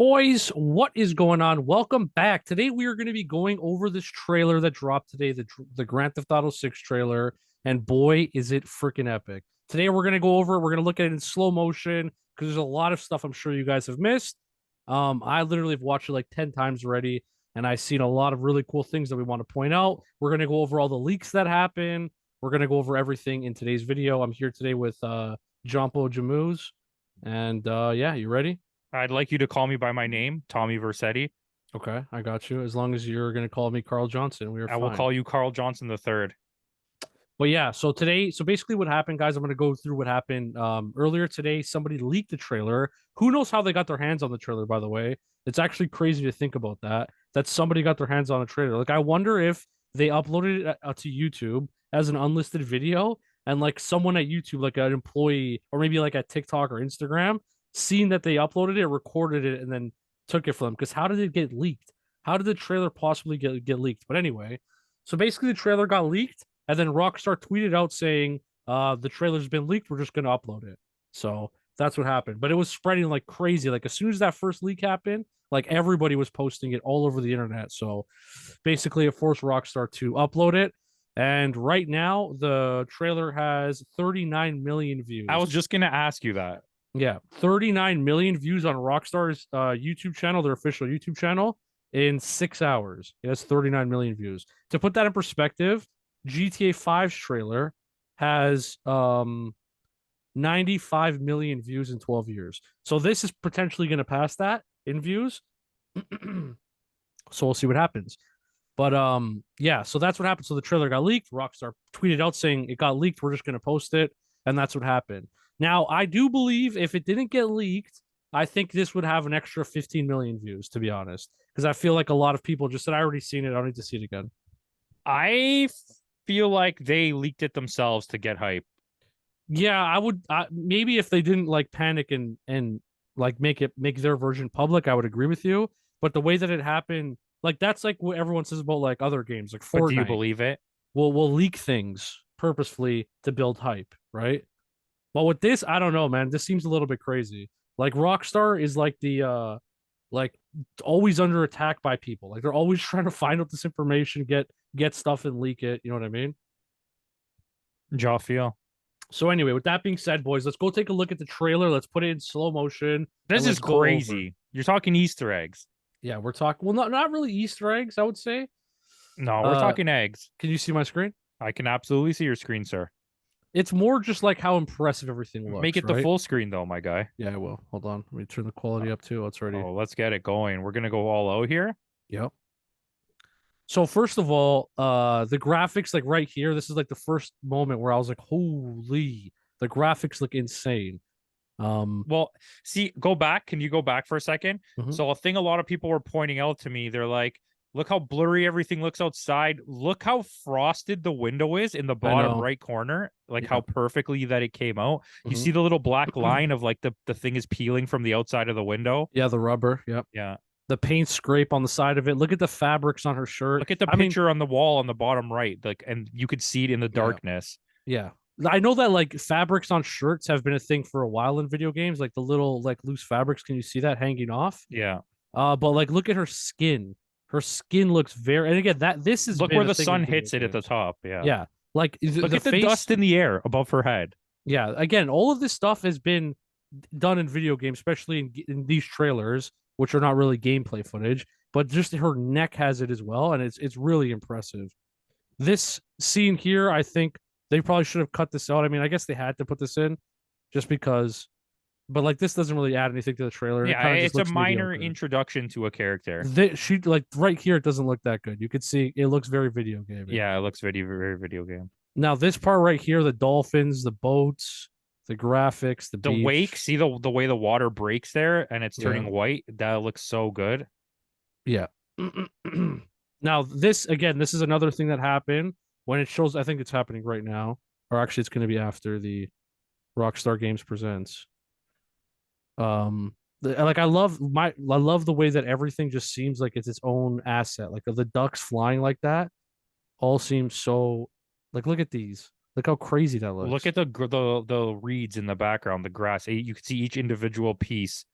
Boys, what is going on? Welcome back. Today we are going to be going over this trailer that dropped today, the Grand Theft Auto 6 trailer, and boy, is it freaking epic. Today we're going to go over it. We're going to look at it in slow motion because there's a lot of stuff I'm sure you guys have missed. I literally have watched it like 10 times already, and I've seen a lot of really cool things that we want to point out. We're going to go over all the leaks that happen. We're going to go over everything in today's video. I'm here today with Jumpo Jamuz, and yeah, you ready? I'd like you to call me by my name, Tommy Versetti. Okay, I got you. As long as you're gonna call me Carl Johnson, we are I will fine. call you Carl Johnson the third. But yeah, so today, so basically what happened, guys, I'm gonna go through what happened. Earlier today, somebody leaked the trailer. Who knows how they got their hands on the trailer, by the way? It's actually crazy to think about that somebody got their hands on a trailer. Like, I wonder if they uploaded it to YouTube as an unlisted video, and like someone at YouTube, like an employee, or maybe like at TikTok or Instagram, seen that they uploaded it, recorded it, and then took it from them. Because how did it get leaked? How did the trailer possibly get leaked? But anyway, so basically the trailer got leaked, and then Rockstar tweeted out saying, the trailer's been leaked, we're just gonna upload it. So that's what happened. But it was spreading like crazy. Like as soon as that first leak happened, like everybody was posting it all over the internet. So basically it forced Rockstar to upload it. And right now the trailer has 39 million I was views. just gonna ask you that. Yeah, 39 million views on Rockstar's YouTube channel, their official YouTube channel, in 6 hours. It has 39 million views. To put that in perspective, GTA 5's trailer has 95 million views in 12 years. So this is potentially going to pass that in views. So we'll see what happens. But yeah, so that's what happened. So the trailer got leaked. Rockstar tweeted out saying it got leaked. We're just going to post it, and that's what happened. Now, I do believe if it didn't get leaked, I think this would have an extra 15 million views, to be honest, because I feel like a lot of people just said, I already seen it. I don't need to see it again. I feel like they leaked it themselves to get hype. Yeah, I would maybe if they didn't like panic and like make their version public, I would agree with you. But the way that it happened, like that's like what everyone says about like other games, like But do you Fortnite. believe it? Will leak things purposefully to build hype, right? But with this, I don't know, man. This seems a little bit crazy. Like Rockstar is like the like always under attack by people. Like they're always trying to find out this information, get stuff and leak it. You know what I mean? Jaw feel. So anyway, with that being said, boys, let's go take a look at the trailer. Let's put it in slow motion and This let's is go over. crazy. You're talking Easter eggs. Yeah, we're talking. Well, not really Easter eggs, I would say. No, we're Uh, talking eggs. can you see my screen? I can absolutely see your screen, sir. It's more just like how impressive everything Make looks, it the right? full screen though, my guy. Yeah, I will. Hold on. Let me turn the quality up too. It's already. Oh, let's get it going. We're gonna go all out here. Yep. So first of all, the graphics like right here, this is like the first moment where I was like, holy, the graphics look insane. Um, Well, see, go back. Can you go back for a second? mhm. So, a thing a lot of people were pointing out to me, they're like, look how blurry everything looks outside. Look how frosted the window is in the I bottom know. right corner. Like how Yep. perfectly that it came out. You Mhm. see the little black line of like the thing is peeling from the outside of the window. Yeah, the rubber. Yep. Yeah. The paint scrape on the side of it. Look at the fabrics on her shirt. Look at the I mean, picture on the wall on the bottom right. Like, and you could see it in the yeah, darkness. yeah. I know that like fabrics on shirts have been a thing for a while in video games, like the little like loose fabrics. Can you see that hanging off? Yeah. But like look at her skin. Her skin looks very, and again, that this has Look been where a the thing in sun video hits it at the games. top. Yeah. Yeah. Like Look the at the face, dust in the air above her head. yeah, again, all of this stuff has been done in video games, especially in these trailers, which are not really gameplay footage, but just her neck has it as well, and it's really impressive. This scene here, I think they probably should have cut this out. I mean, I guess they had to put this in just because, but like this doesn't really add anything to the trailer, and it Yeah. kind of just It's a looks minor mediocre. introduction to a character. She like right here, it doesn't look that good. You could see it looks very video gamey. Yeah, it looks very video game. Now this part right here, the dolphins, the boats, the graphics, the The wake, beach. see the way the water breaks there and it's Yeah. turning white. That looks so good. Yeah. Now, this again, this is another thing that happened when it shows. I think it's happening right now, or actually, it's going to be after the Rockstar Games presents. Like I love the way that everything just seems like it's its own asset. Like the ducks flying like that, all seems so. Like, look at these. Look how crazy that Look looks. at the reeds in the background, the grass. You can see each individual piece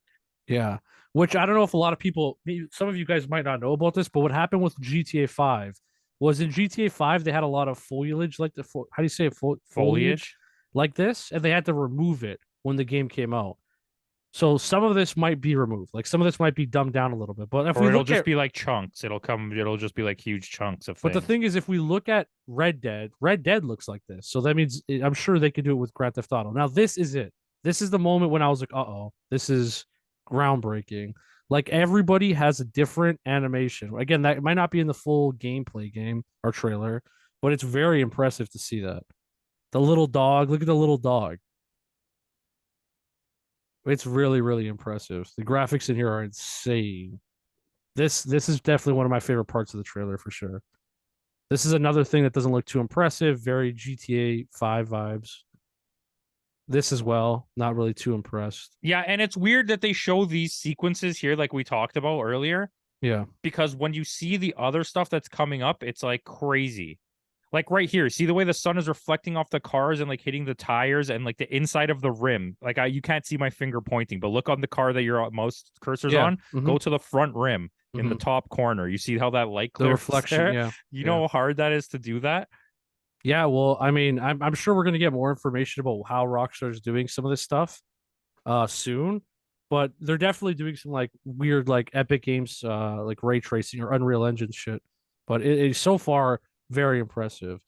Yeah. Which I don't know if a lot of people, some of you guys might not know about this, but what happened with GTA 5 was in GTA 5, they had a lot of foliage, like how do you say it? Foliage Foliage, like this, and they had to remove it when the game came out. So some of this might be removed. Like some of this might be dumbed down a little bit. But if we or it'll look just at, be like chunks. It'll just be like huge chunks of but the things. thing is, if we look at Red Dead looks like this. So that means I'm sure they could do it with Grand Theft Auto. Now, this is it. This is the moment when I was like, oh, this is groundbreaking. Like everybody has a different animation. Again, that might not be in the full gameplay game or trailer, but it's very impressive to see that. The little dog, look at the little dog. It's really, really impressive. The graphics in here are insane. This is definitely one of my favorite parts of the trailer for sure. This is another thing that doesn't look too impressive. Very GTA 5 vibes. This as well, not really too impressed. Yeah, and it's weird that they show these sequences here, like we talked about earlier, Yeah. because when you see the other stuff that's coming up, it's like crazy. Like right here, see the way the sun is reflecting off the cars and like hitting the tires and like the inside of the rim. Like you can't see my finger pointing, but look on the car that your most cursors Yeah. on. Mm-hmm. Go to the front rim in the Mm-hmm. top corner. You see how that light The clears reflection. there? Yeah. You Yeah. know how hard that is to do that? Yeah. Well, I mean, I'm sure we're gonna get more information about how Rockstar is doing some of this stuff soon, but they're definitely doing some like weird like Epic Games like ray tracing or Unreal Engine shit. But it is so far very impressive.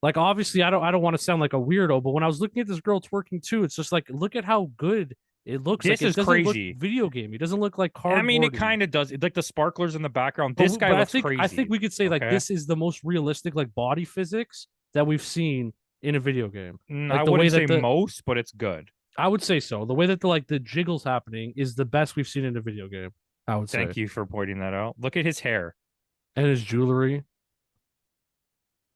Like obviously I don't want to sound like a weirdo, but when I was looking at this girl twerking too, it's just like look at how good it looks. Like This it is doesn't look crazy. video game. It doesn't look like I mean, it cardboardy. kind of does. Like the sparklers in the background. But This guy but looks I think crazy. we could say like Okay. this is the most realistic like body physics that we've seen in a video game. I Like the way wouldn't say that the most, but it's good. I would say so. The way that the jiggles happening is the best we've seen in a video game. I would say. Thank you for pointing that out. Look at his hair. And his jewelry.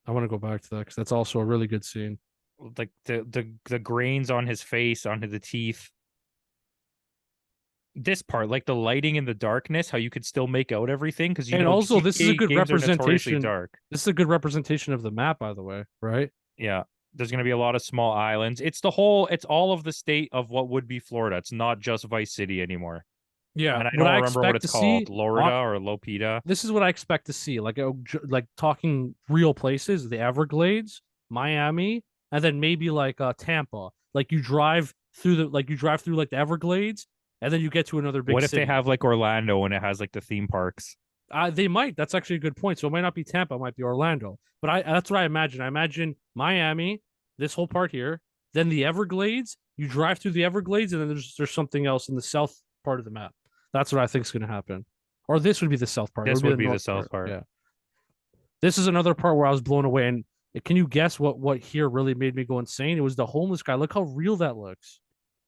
I want to go back to that because that's also a really good scene. Like the grains on his face, onto the teeth. This part, like the lighting in the darkness, how you could still make out everything because you And know also, this is a GTA good games are notoriously representation. dark. This is a good representation of the map, by the way, right? Yeah. There's going to be a lot of small islands. It's all of the state of what would be Florida. It's not just Vice City anymore. Yeah. And I What don't I remember what expect it's to see called, Lorida or Lopita. this is what I expect to see. Like talking real places, the Everglades, Miami, and then maybe like Tampa. Like you drive through like the Everglades, and then you get to another big What if they city. have like Orlando and it has like the theme parks? They might. That's actually a good point. So it might not be Tampa, it might be Orlando. But that's what I imagine. I imagine Miami, this whole part here, then the Everglades. You drive through the Everglades, and then there's something else in the south part of the map. That's what I think is going to happen. Or this would be the south part. It This would be would the be the north south part. part. Yeah. This is another part where I was blown away. And can you guess what here really made me go insane? It was the homeless guy. Look how real that looks.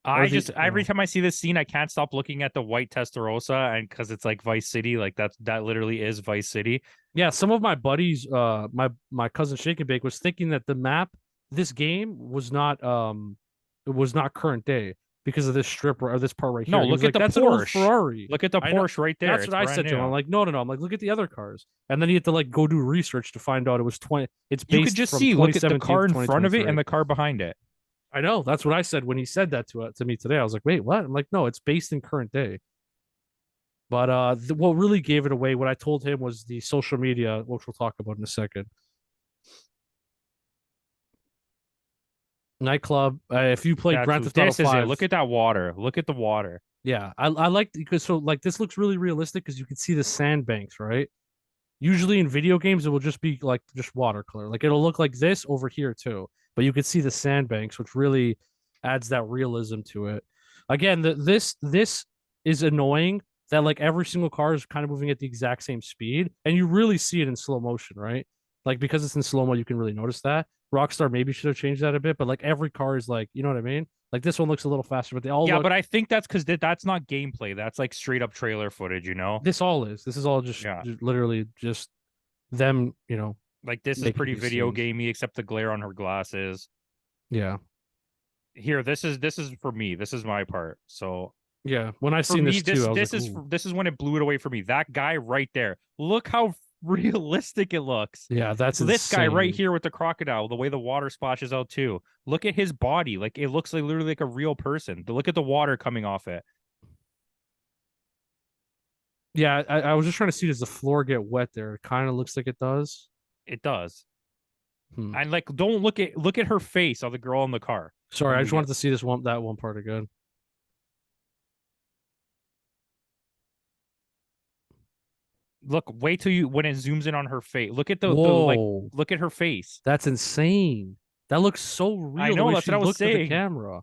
Or I the just every time I see this scene, I can't stop looking at the white Testarossa, and because it's like Vice City, like that literally is Vice City. yeah. Some of my buddies, my cousin Shake and Bake was thinking that the map, this game it was not current day because of this strip or this part right here. No, He was look at like, the "That's an old Porsche. Ferrari." Look at the I know. Porsche right there. That's It's what I brand said to him. I'm new. like, no, no, no. I'm like, look at the other cars, and then he had to like go do research to find out it was 20. It's You could based just from see, look at the 2017 car to in front of it 2023. and the car behind it. I know. That's what I said when he said that to me today. I was like, wait, what? I'm like, no, it's based in current day. But what really gave it away, what I told him was the social media, which we'll talk about in a second. Nightclub. If you played Grand Theft Auto This is it. 5, Look at that water. Look at the water. yeah, I like because so like this looks really realistic because you can see the sandbanks, right? Usually in video games, it will just be like just watercolor. Like it'll look like this over here too, but you can see the sandbanks, which really adds that realism to it. Again, this is annoying that like every single car is kind of moving at the exact same speed, and you really see it in slow motion, right? Like because it's in slow mo, you can really notice that. Rockstar maybe should have changed that a bit, but like every car is like, you know what I mean? Like this one looks a little faster, but they all Yeah, look. but I think that's because that's not gameplay. That's like straight up trailer footage, you know? This all is. This is all Yeah. just literally just them, Like this is making pretty these video scenes. gamey, except the glare on her glasses. Yeah. Here, this is for me. This is my part. So Yeah, when I for seen me, this too, this I was this like, is "Ooh, this is when it blew it away for me. That guy right there. Look how realistic it looks. yeah, that's This guy right insane." here with the crocodile, the way the water splashes out too. Look at his body. Like it looks like literally like a real person. Look at the water coming off it. Yeah, I was just trying to see, does the floor get wet there? It kind of looks like it does. It does. Hmm. And like, don't look at her face of the girl in the car Sorry, when I we just get wanted to see that one part again. look. Wait till you when it zooms in on her face. Look at the like. Whoa, Look at her face. that's insane. That looks so I real the know way that's she what I was looked at the saying. camera.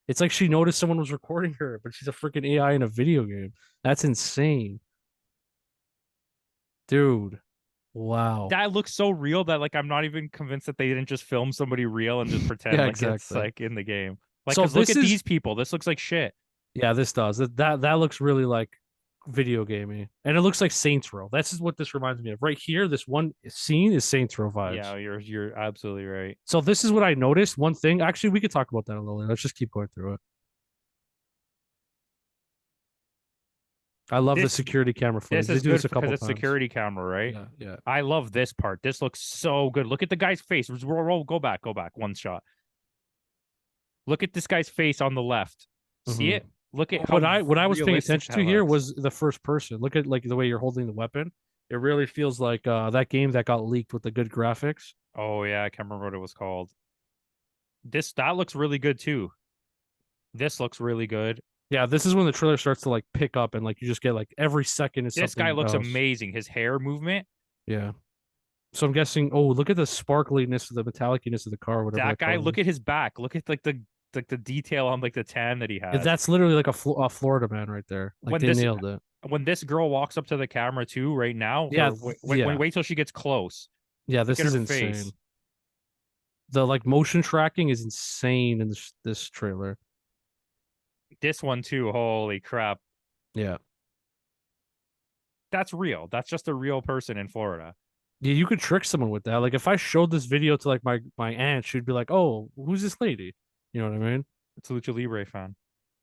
It's like she noticed someone was recording her, but she's a freaking AI in a video game. That's insane. Dude. Wow. That looks so real that like I'm not even convinced that they didn't just film somebody real and just pretend Yeah, like it's exactly. like in the game. Like, So cause look this at is these people. This looks like shit. yeah, this does. That looks really like video gamey. And it looks like Saints Row. That's what this reminds me of. Right here, this one scene is Saints Row Yeah, vibes. you're absolutely right. So this is what I noticed. One thing, actually, we could talk about that a little later. Let's just keep going through it. I love the This security camera this footage. They is do this good a because couple it's times. security camera, right? Yeah, yeah. I love this part. This looks so good. Look at the guy's face. Go back, one shot. Look at this guy's face on the left. See Hmm. it? Look at how What I was paying realistic attention that to here looks. was the first person. Look at like the way you're holding the weapon. It really feels like that game that got leaked with the good graphics. Oh yeah, I can't remember what it was called. This that looks really good too. This looks really good. Yeah, this is when the trailer starts to like pick up and like you just get like every second is This guy something looks else. amazing. His hair movement. Yeah. So I'm guessing. Oh, look at the sparkliness of the metallicness of the car, whatever That that guy, color look is. at his back. Look at like the detail on like the tan that he has. That's literally like a Florida man right there. Like When they this nailed it. when this girl walks up to the camera too, right now, Yeah, yeah, wait till she gets close. yeah. Look This at is her insane. face. The like motion tracking is insane in this trailer. This one too. Holy crap. Yeah. That's real. That's just a real person in Florida. Yeah, you could trick someone with that. Like if I showed this video to like my aunt, she'd be like, "Oh, who's this lady?" You know what I mean? It's a Lucha Libre fan.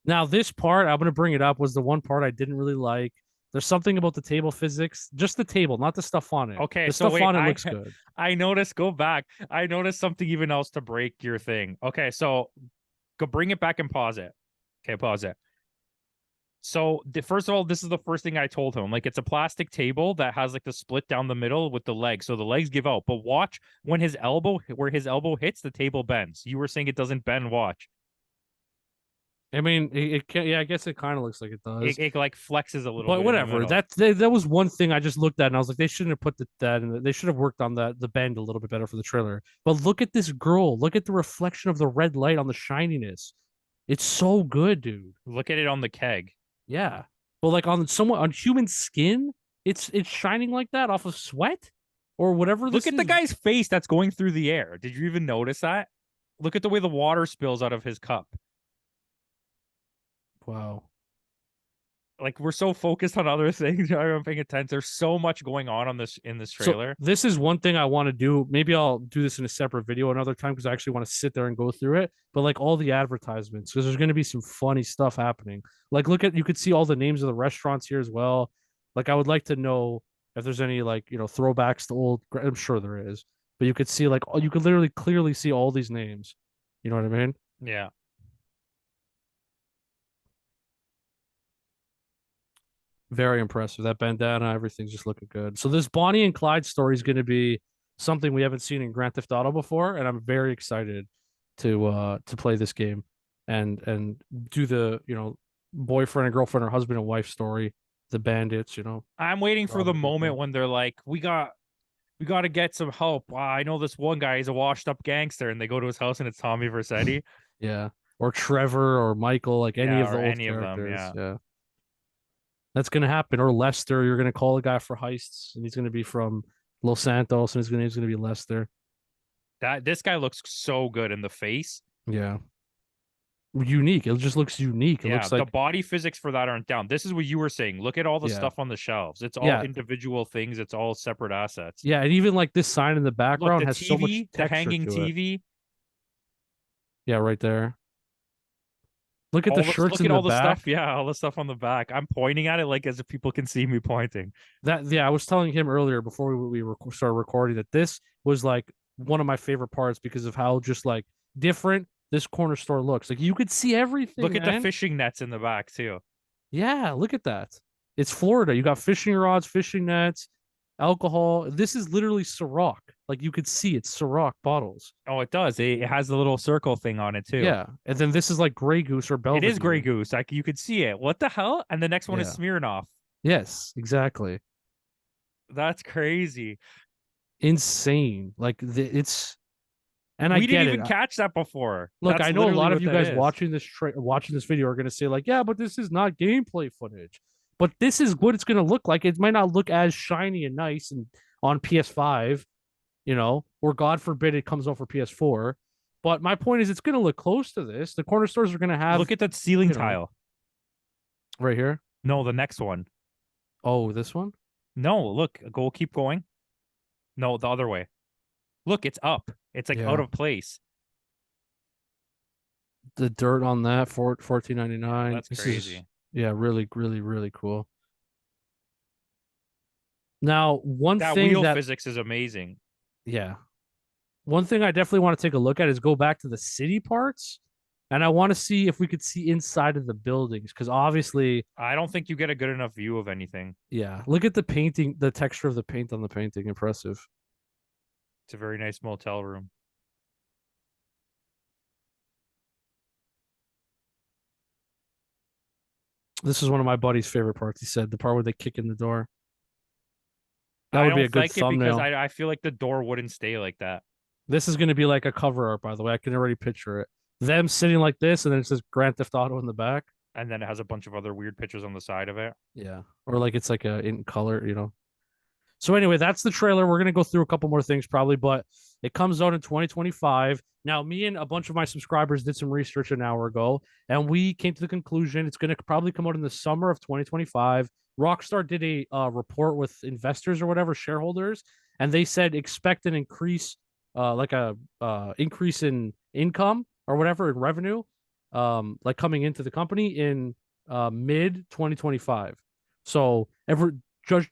Now, this part I'm gonna bring it up was the one part I didn't really like. There's something about the table physics, just the table, not the stuff on it. Okay, The so stuff wait, on it looks good. I noticed. Go back. I noticed something even else to break your thing. Okay, so go bring it back and pause it. Okay, pause it. So first of all, this is the first thing I told him. Like it's a plastic table that has like the split down the middle with the legs, so the legs give out. But watch when where his elbow hits, the table bends. You were saying it doesn't bend. Watch, I mean, it can, yeah, I guess it kind of looks like it does. it like flexes a little But bit in the whatever. middle. That was one thing I just looked at and I was like, they shouldn't have put that in. They should have worked on the bend a little bit better for the trailer. But look at this girl. Look at the reflection of the red light on the shininess. It's so good, dude. Look at it on the keg. Yeah. But like on human skin, it's shining like that off of sweat or whatever Look this at the is. guy's face that's going through the air. Did you even notice that? Look at the way the water spills out of his cup. Wow. Like we're so focused on other things, I'm paying attention. There's so much going on this in this So trailer. this is one thing I want to do. Maybe I'll do this in a separate video another time because I actually want to sit there and go through it. But like all the advertisements, because there's going to be some funny stuff happening. Like look at you could see all the names of the restaurants here as well. Like I would like to know if there's any like throwbacks to old. I'm sure there is, but you could see like you could literally clearly see all these names. You know what I mean? Yeah. Very impressive. That bandana, everything's just looking good. So this Bonnie and Clyde story is going to be something we haven't seen in Grand Theft Auto before, and I'm very excited to play this game and do the boyfriend and girlfriend or husband and wife story, the bandits. I'm waiting for the robbing moment people. when they're like, we got to get some help. I know this one guy, he's a washed up gangster, and they go to his house and it's Tommy Vercetti. Yeah, or Trevor or Michael, like any Yeah, of the or old any of them. characters. Yeah. Yeah, that's gonna happen. Or Lester, you're gonna call a guy for heists, and he's gonna be from Los Santos, and his name's gonna be Lester. That this guy looks so good in the face. Yeah. Unique. It just looks unique. It Yeah, looks the like body physics for that aren't down. This is what you were saying. Look at all the yeah, stuff on the shelves. It's all yeah, individual things. It's all separate assets. yeah. And even like this sign in the Look, background the has so much TV, the texture hanging to it. TV, Yeah, right there. Look at the shirts look in at the all the stuff. back. Yeah, all the stuff on the back. I'm pointing at it like as if people can see me pointing. Yeah, I was telling him earlier before started recording that this was like one of my favorite parts because of how just like different this corner store looks. Like you could see everything, Look at the man. fishing nets in the back too. Yeah, look at that. It's Florida. You got fishing rods, fishing nets, alcohol. This is literally Ciroc. Like you could see it's Ciroc bottles. Oh, it does. It has the little circle thing on it too. Yeah. And then this is like Grey Goose or It is Grey Belvedere. Goose. Like you could see it. What the hell? And the next one is Yeah. Smirnoff. Yes, exactly. That's crazy. Insane. Like it's and I We didn't get it. even catch that before. Look, That's I know a literally lot of what you that guys is. watching this video are going to say like, "Yeah, but this is not gameplay footage." But this is what it's going to look like. It might not look as shiny and nice and on PS5, or God forbid it comes out for PS4. But my point is, it's going to look close to this. The corner stores are going to have, Look at that ceiling you know, tile. right here. No, the next one. Oh, this one? No, look, go keep going. No, the other way. Look, it's up. It's like out Yeah. of place. The dirt on that for 14.99. That's This is crazy. yeah, really, really, really cool. Now, one That thing wheel that physics is amazing. yeah, one thing I definitely want to take a look at is go back to the city parts, and I want to see if we could see inside of the buildings because obviously, I don't think you get a good enough view of anything. yeah. Look at the painting, the texture of the paint on the painting, impressive. It's a very nice motel room. This is one of my buddy's favorite parts. He said the part where they kick in the door. That I would be a don't good like it because thumbnail. I feel like the door wouldn't stay like that. This is going to be like a cover art, by the way. I can already picture it. Them sitting like this, and then it says Grand Theft Auto in the back. And then it has a bunch of other weird pictures on the side of it. Yeah, or like it's like a in color. So anyway, that's the trailer. We're gonna go through a couple more things probably, but it comes out in 2025. Now, me and a bunch of my subscribers did some research an hour ago, and we came to the conclusion it's gonna probably come out in the summer of 2025. Rockstar did a report with investors or whatever shareholders, and they said expect an increase, like a increase in income or whatever in revenue, like coming into the company in mid 2025. So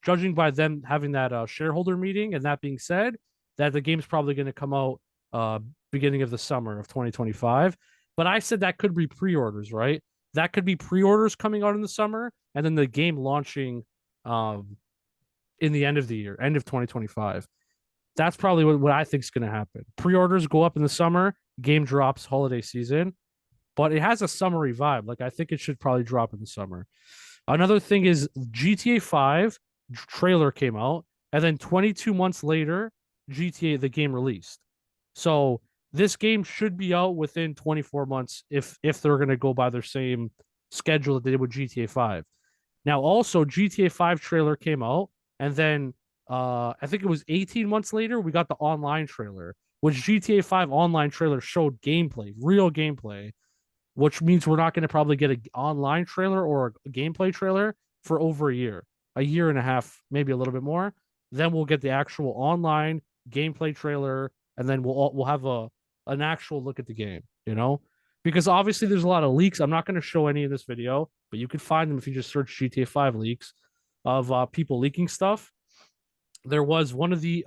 judging by them having that shareholder meeting, and that being said, that the game's probably going to come out uh, beginning of the summer of 2025. But I said that could be pre-orders, right? That could be pre-orders coming out in the summer, and then the game launching um, in the end of the year, end of 2025. That's probably what I think is going to happen. Pre-orders go up in the summer, game drops holiday season, but it has a summery vibe. Like I think it should probably drop in the summer. Another thing is GTA 5 trailer came out, and then 22 months later, GTA the game released. So this game should be out within 24 months if they're going to go by their same schedule that they did with GTA 5. Now, also GTA 5 trailer came out, and then I think it was 18 months later we got the online trailer, which GTA 5 online trailer showed gameplay, real gameplay, which means we're not going to probably get an online trailer or a gameplay trailer for over a year and a half, maybe a little bit more. Then we'll get the actual online gameplay trailer, and then we'll have an actual look at the game. Because obviously there's a lot of leaks. I'm not going to show any in this video, but you can find them if you just search GTA 5 leaks of people leaking stuff. There was one of the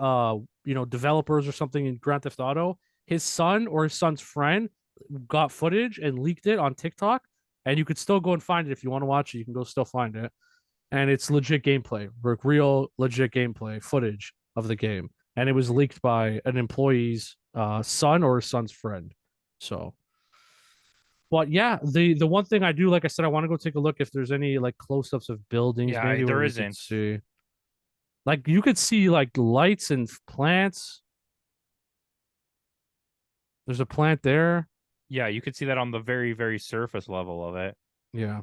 developers or something in Grand Theft Auto. His son or his son's friend got footage and leaked it on TikTok, and you could still go and find it if you want to watch it. You can go still find it, and it's legit gameplay, real legit gameplay footage of the game, and it was leaked by an employee's son or his son's friend. So, but yeah, the one thing I do, like I said, I want to go take a look if there's any like close ups of buildings, Yeah, maybe where there we could isn't. see. Like you could see like lights and plants. There's a plant there. Yeah, you could see that on the very, very surface level of it. Yeah.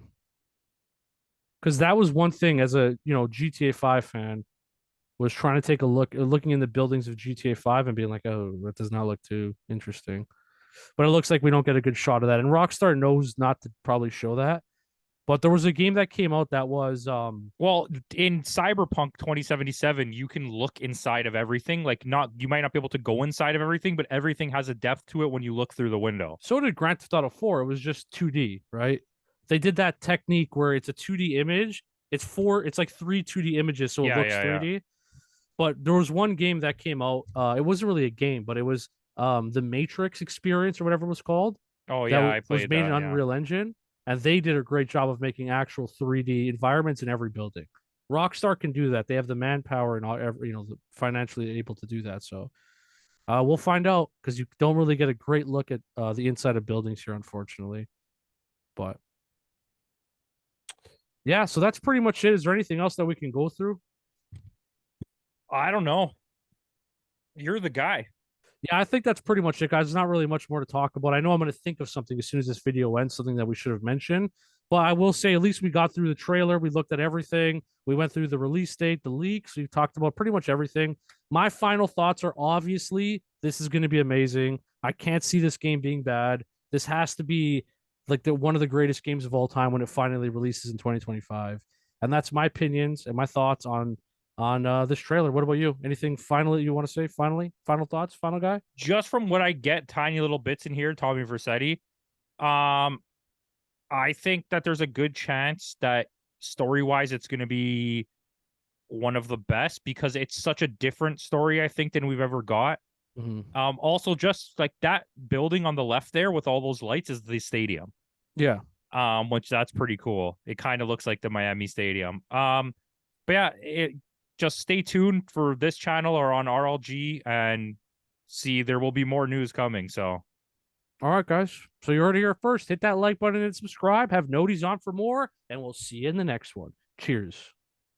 Because that was one thing as a GTA 5 fan was trying to take a look, looking in the buildings of GTA 5 and being like, oh, that does not look too interesting. But it looks like we don't get a good shot of that. And Rockstar knows not to probably show that. But there was a game that came out that was Well, in Cyberpunk 2077, you can look inside of everything. Like, not you might not be able to go inside of everything, but everything has a depth to it when you look through the window. so did Grand Theft Auto 4. It was just 2D, right? They did that technique where it's a 2D image. It's like three 2D images, so it Yeah, looks yeah, yeah. 3D. But there was one game that came out. It wasn't really a game, but it was the Matrix experience or whatever it was called. Oh That yeah, I was played made in that. Yeah. Unreal Engine. and they did a great job of making actual 3D environments in every building. Rockstar can do that. They have the manpower and all, financially able to do that. So we'll find out because you don't really get a great look at the inside of buildings here, unfortunately. But yeah, so that's pretty much it. Is there anything else that we can go through? I don't know. You're the guy. Yeah, I think that's pretty much it, guys. There's not really much more to talk about. I know I'm going to think of something as soon as this video ends, something that we should have mentioned. But I will say, at least we got through the trailer. We looked at everything. We went through the release date, the leaks. We talked about pretty much everything. My final thoughts are obviously this is going to be amazing. I can't see this game being bad. This has to be like one of the greatest games of all time when it finally releases in 2025. And that's my opinions and my thoughts on this trailer. What about you? Anything finally you want to say? Finally, final thoughts, final guy. Just from what I get, tiny little bits in here, Tommy Vercetti. Um, I think that there's a good chance that story wise, it's going to be one of the best because it's such a different story, I think, than we've ever got. Mm-hmm. Also, just like that building on the left there with all those lights is the stadium. Yeah. Which that's pretty cool. It kind of looks like the Miami Stadium. But yeah, just stay tuned for this channel or on RLG and see there will be more news coming. So All right, guys. So you heard it here first. Hit that like button and subscribe. Have noties on for more, and we'll see you in the next one. Cheers.